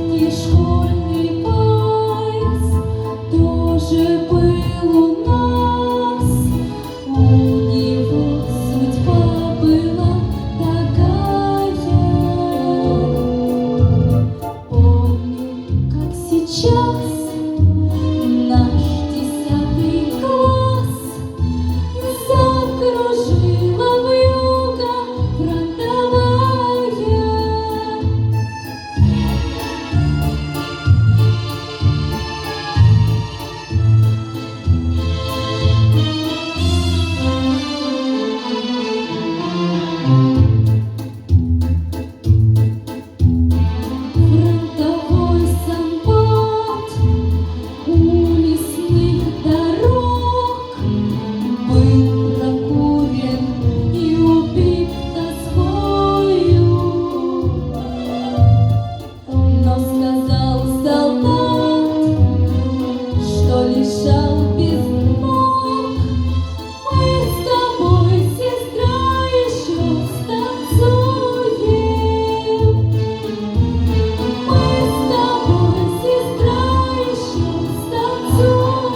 И школьный поезд тоже был у нас, у него судьба была такая. Помню, как сейчас наш 10 класс закружила вьюга фронтовая. Фронтовой самбат у лесных дорог был прокурен и убит тоскою. Но сказал солдат, что лежал без ног: мы с тобой, сестра, еще станцуем. Мы с тобой, сестра, еще станцуем.